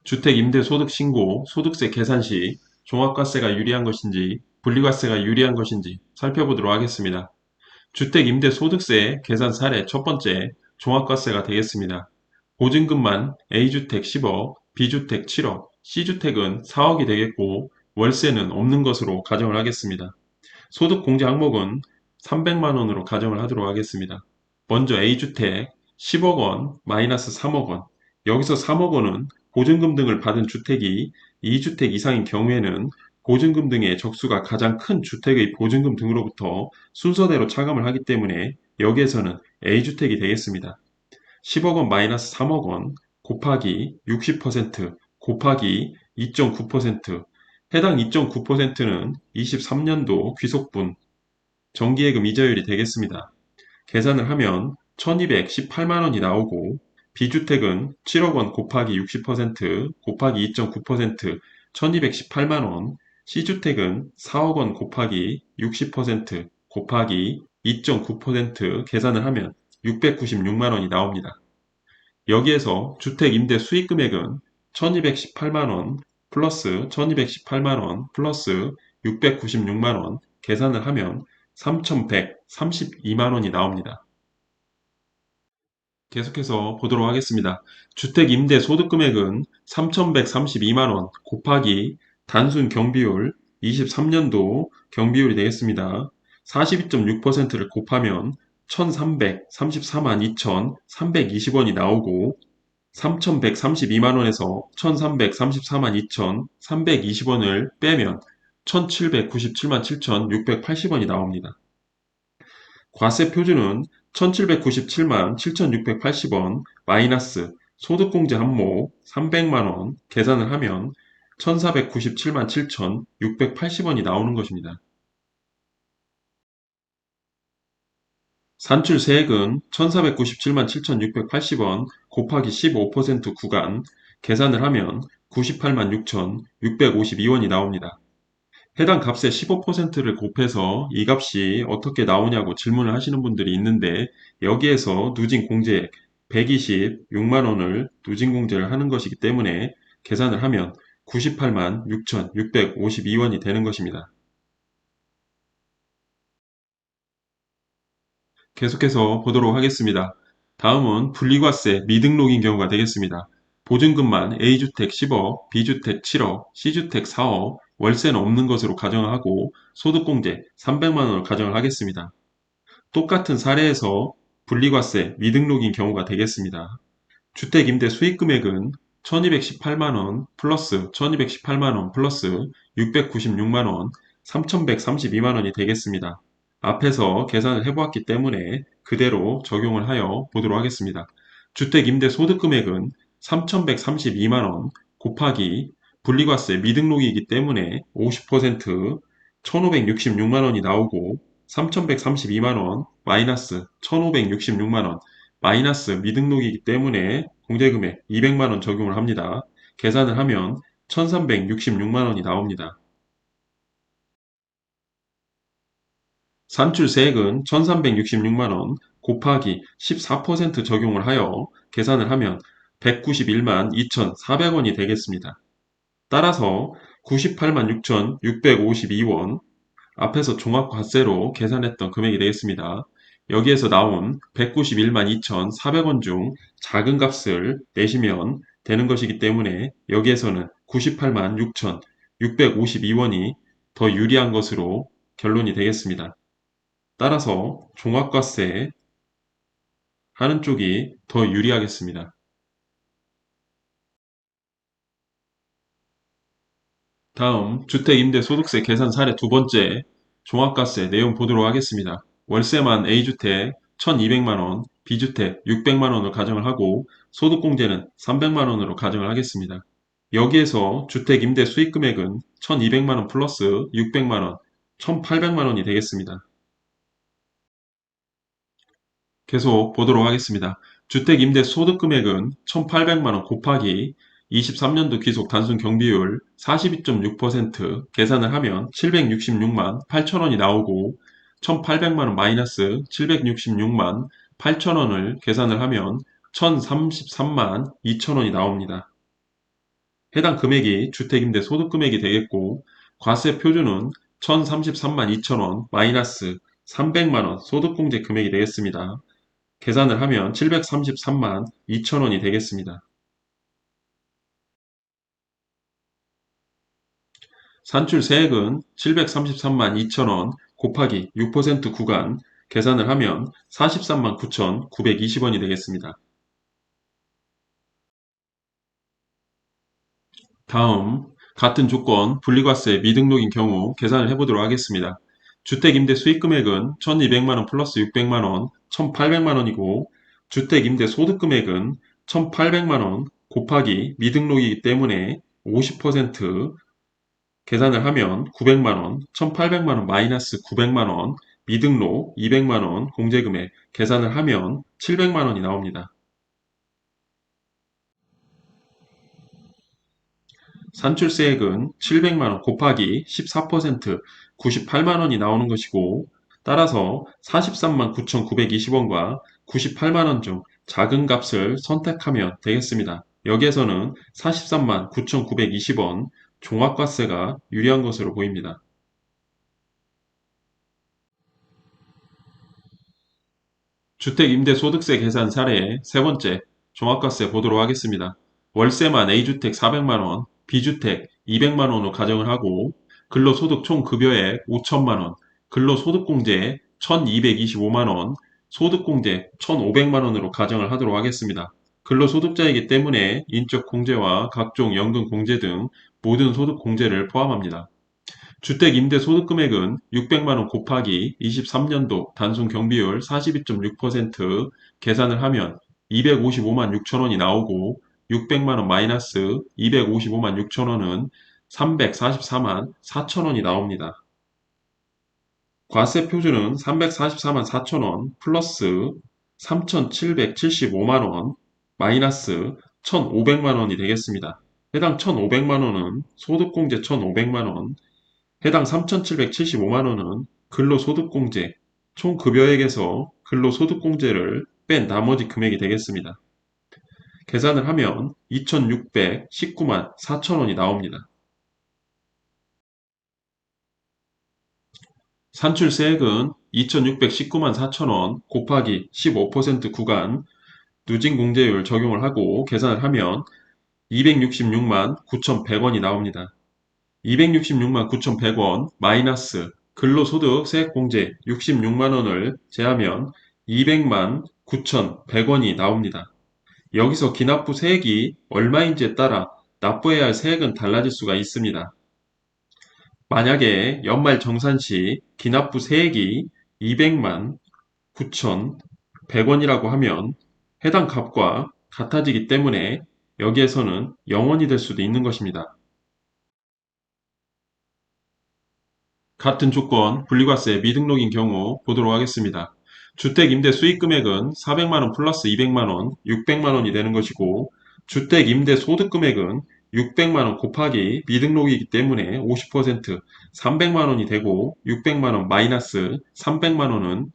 주택 임대 소득 신고, 소득세 계산 시 종합과세가 유리한 것인지 분리과세가 유리한 것인지 살펴보도록 하겠습니다. 주택 임대 소득세 계산 사례 첫 번째, 종합과세가 되겠습니다. 보증금만 A주택 10억, B주택 7억, C주택은 4억이 되겠고 월세는 없는 것으로 가정을 하겠습니다. 소득 공제 항목은 300만 원으로 가정을 하도록 하겠습니다. 먼저 A주택 10억 원 마이너스 3억 원. 여기서 3억 원은 보증금 등을 받은 주택이 2주택 이상인 경우에는 보증금 등의 적수가 가장 큰 주택의 보증금 등으로부터 순서대로 차감을 하기 때문에 여기에서는 A주택이 되겠습니다. 10억 원 마이너스 3억 원 곱하기 60% 곱하기 2.9%. 해당 2.9%는 23년도 귀속분 정기예금 이자율이 되겠습니다. 계산을 하면 1218만 원이 나오고 B주택은 7억 원 곱하기 60% 곱하기 2.9% 1218만 원, C주택은 4억 원 곱하기 60% 곱하기 2.9% 계산을 하면 696만 원이 나옵니다. 여기에서 주택 임대 수익 금액은 1218만 원 플러스 1218만 원 플러스 696만 원 계산을 하면 3132만 원이 나옵니다. 계속해서 보도록 하겠습니다. 주택 임대 소득 금액은 3132만 원 곱하기 단순 경비율 23년도 경비율이 되겠습니다. 42.6%를 곱하면 1334만 2320원이 나오고 3132만 원에서 1334만 2320원을 빼면 1797만 7680원이 나옵니다. 과세 표준은 1797만 7680원 마이너스 소득공제 항목 300만원 계산을 하면 1497만 7680원이 나오는 것입니다. 산출세액은 1497만 7680원 곱하기 15% 구간 계산을 하면 98만 6652원이 나옵니다. 해당 값의 15%를 곱해서 이 값이 어떻게 나오냐고 질문을 하시는 분들이 있는데 여기에서 누진 공제액 126만 원을 누진 공제를 하는 것이기 때문에 계산을 하면 98만 6652원이 되는 것입니다. 계속해서 보도록 하겠습니다. 다음은 분리과세 미등록인 경우가 되겠습니다. 보증금만 A주택 10억, B주택 7억, C주택 4억, 월세는 없는 것으로 가정하고 소득공제 300만 원을 가정을 하겠습니다. 똑같은 사례에서 분리과세 미등록인 경우가 되겠습니다. 주택임대 수익금액은 1218만 원 플러스 1218만 원 플러스 696만 원, 3132만 원이 되겠습니다. 앞에서 계산을 해보았기 때문에 그대로 적용을 하여 보도록 하겠습니다. 주택임대 소득금액은 3132만 원 곱하기 분리과세 미등록이기 때문에 50% 1566만 원이 나오고 3132만 원 마이너스 1566만 원 마이너스 미등록이기 때문에 공제금액 200만 원 적용을 합니다. 계산을 하면 1366만 원이 나옵니다. 산출세액은 1366만 원 곱하기 14% 적용을 하여 계산을 하면 191만 2,400원이 되겠습니다. 따라서 98만 6,652원 앞에서 종합과세로 계산했던 금액이 되겠습니다. 여기에서 나온 191만 2,400원 중 작은 값을 내시면 되는 것이기 때문에 여기에서는 98만 6,652원이 더 유리한 것으로 결론이 되겠습니다. 따라서 종합과세 하는 쪽이 더 유리하겠습니다. 다음 주택임대소득세 계산 사례 두 번째 종합과세 내용 보도록 하겠습니다. 월세만 A주택 1200만원, B주택 600만원을 가정을 하고 소득공제는 300만원으로 가정을 하겠습니다. 여기에서 주택임대 수익금액은 1200만원 플러스 600만원, 1800만원이 되겠습니다. 계속 보도록 하겠습니다. 주택임대 소득금액은 1800만원 곱하기 23년도 기속 단순 경비율 42.6% 계산을 하면 766만 8천원이 나오고 1800만원 마이너스 766만 8천원을 계산을 하면 1033만 2천원이 나옵니다. 해당 금액이 주택임대 소득금액이 되겠고, 과세 표준은 1033만 2천원 마이너스 300만원 소득공제 금액이 되겠습니다. 계산을 하면 733만 2천원이 되겠습니다. 산출세액은 733만 2천원 곱하기 6% 구간 계산을 하면 43만 9,920원이 되겠습니다. 다음, 같은 조건 분리과세 미등록인 경우 계산을 해보도록 하겠습니다. 주택임대 수익금액은 1200만원 플러스 600만원, 1800만원이고 주택임대 소득금액은 1800만원 곱하기 미등록이기 때문에 50% 계산을 하면 900만원, 1800만원 마이너스 900만원, 미등록 200만원 공제금액 계산을 하면 700만원이 나옵니다. 산출세액은 700만원 곱하기 14% 98만원이 나오는 것이고, 따라서 43만 9,920원과 98만원 중 작은 값을 선택하면 되겠습니다. 여기에서는 43만 9,920원 종합과세가 유리한 것으로 보입니다. 주택임대소득세 계산 사례 세 번째, 종합과세 보도록 하겠습니다. 월세만 A주택 400만원, B주택 200만원으로 가정을 하고 근로소득 총 급여액 5천만원, 근로소득공제 1225만원, 소득공제 1500만원으로 가정을 하도록 하겠습니다. 근로소득자이기 때문에 인적공제와 각종 연금공제 등 모든 소득공제를 포함합니다. 주택임대소득금액은 600만원 곱하기 23년도 단순 경비율 42.6% 계산을 하면 255만 6천원이 나오고 600만원 마이너스 255만 6천원은 344만 4천원이 나옵니다. 과세 표준은 344만 4천원 플러스 3,775만원 마이너스 1,500만원이 되겠습니다. 해당 1,500만원은 소득공제 1,500만원, 해당 3,775만원은 근로소득공제, 총 급여액에서 근로소득공제를 뺀 나머지 금액이 되겠습니다. 계산을 하면 2,619만 4천원이 나옵니다. 산출세액은 2,619만 4천원 곱하기 15% 구간 누진공제율 적용을 하고 계산을 하면 266만 9,100원이 나옵니다. 266만 9,100원 마이너스 근로소득 세액공제 66만원을 제하면 200만 9,100원이 나옵니다. 여기서 기납부 세액이 얼마인지에 따라 납부해야 할 세액은 달라질 수가 있습니다. 만약에 연말 정산 시 기납부 세액이 200만 9,100원이라고 하면 해당 값과 같아지기 때문에 여기에서는 0원이 될 수도 있는 것입니다. 같은 조건 분리과세 미등록인 경우 보도록 하겠습니다. 주택 임대 수익 금액은 400만원 플러스 200만원, 600만원이 되는 것이고 주택 임대 소득 금액은 600만원 곱하기 미등록이기 때문에 50% 300만원이 되고 600만원 마이너스 300만원은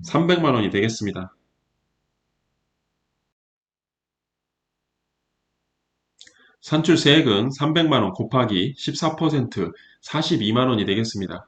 300만원이 되겠습니다. 산출세액은 300만원 곱하기 14% 42만원이 되겠습니다.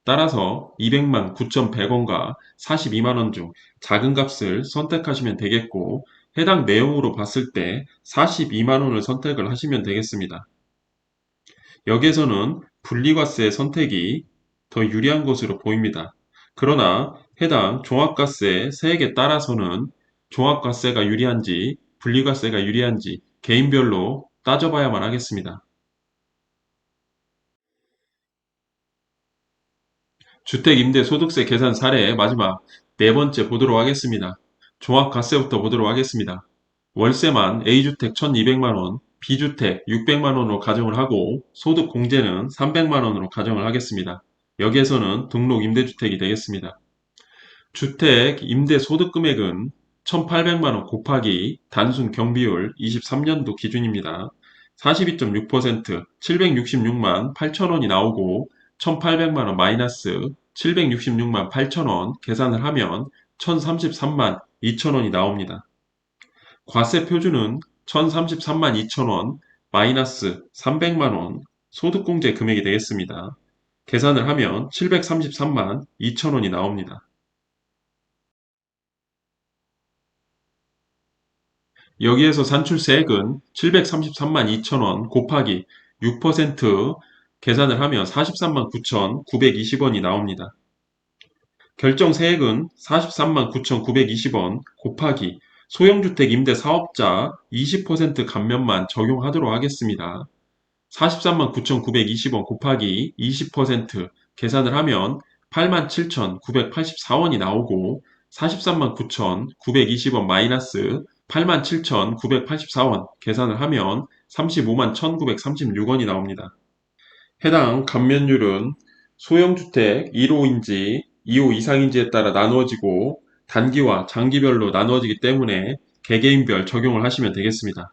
따라서 200만 9,100원과 42만원 중 작은 값을 선택하시면 되겠고 해당 내용으로 봤을 때 42만원을 선택을 하시면 되겠습니다. 여기에서는 분리과세 선택이 더 유리한 것으로 보입니다. 그러나 해당 종합과세 세액에 따라서는 종합과세가 유리한지 분리과세가 유리한지 개인별로 따져봐야만 하겠습니다. 주택임대소득세 계산 사례의 마지막 네 번째 보도록 하겠습니다. 종합과세부터 보도록 하겠습니다. 월세만 A주택 1200만원, B주택 600만원으로 가정을 하고 소득 공제는 300만원으로 가정을 하겠습니다. 여기에서는 등록 임대주택이 되겠습니다. 주택 임대 소득 금액은 1800만원 곱하기 단순 경비율 23년도 기준입니다. 42.6% 766만 8천원이 나오고 1800만원 마이너스 766만 8천원 계산을 하면 1033만 2천원이 나옵니다. 과세 표준은 1033만 2천원 마이너스 300만원 소득공제 금액이 되겠습니다. 계산을 하면 733만 2천원이 나옵니다. 여기에서 산출세액은 733만 2천원 곱하기 6% 계산을 하면 43만 9,920원이 나옵니다. 결정세액은 43만 9,920원 곱하기 소형주택 임대 사업자 20% 감면만 적용하도록 하겠습니다. 43만 9,920원 곱하기 20% 계산을 하면 87,984원이 나오고 43만 9,920원 마이너스 87,984원 계산을 하면 35만 1,936원이 나옵니다. 해당 감면율은 소형주택 1호인지 2호 이상인지에 따라 나누어지고 단기와 장기별로 나누어지기 때문에 개개인별 적용을 하시면 되겠습니다.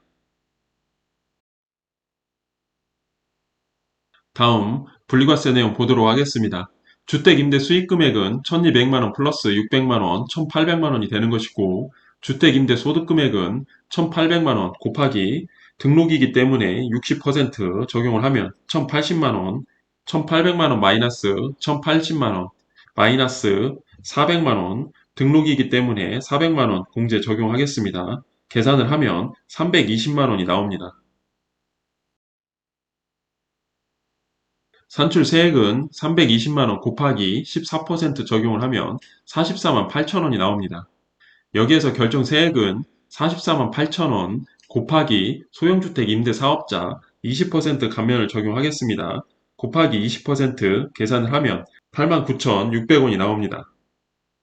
다음 분리과세 내용 보도록 하겠습니다. 주택임대 수익금액은 1200만원 플러스 600만원 1800만원이 되는 것이고 주택임대 소득금액은 1800만원 곱하기 등록이기 때문에 60% 적용을 하면 1080만원 1800만원 마이너스 1080만원 마이너스 400만원 등록이기 때문에 400만원 공제 적용하겠습니다. 계산을 하면 320만원이 나옵니다. 산출세액은 320만원 곱하기 14% 적용을 하면 44만 8천원이 나옵니다. 여기에서 결정세액은 44만 8천원 곱하기 소형주택 임대사업자 20% 감면을 적용하겠습니다. 곱하기 20% 계산을 하면 89,600원이 나옵니다.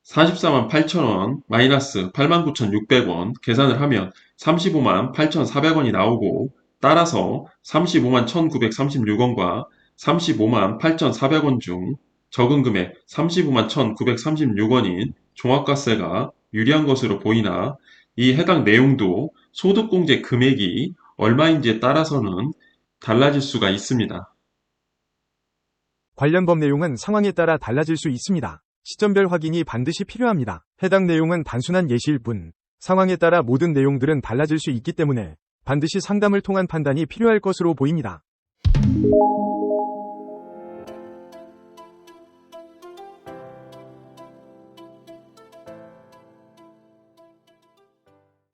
44만 8천원 마이너스 89,600원 계산을 하면 35만 8,400원이 나오고 따라서 35만 1,936원과 35만 8,400원 중 적은 금액 35만 1,936원인 종합과세가 유리한 것으로 보이나 이 해당 내용도 소득공제 금액이 얼마인지에 따라서는 달라질 수가 있습니다. 관련 법 내용은 상황에 따라 달라질 수 있습니다. 시점별 확인이 반드시 필요합니다. 해당 내용은 단순한 예시일 뿐, 상황에 따라 모든 내용들은 달라질 수 있기 때문에 반드시 상담을 통한 판단이 필요할 것으로 보입니다.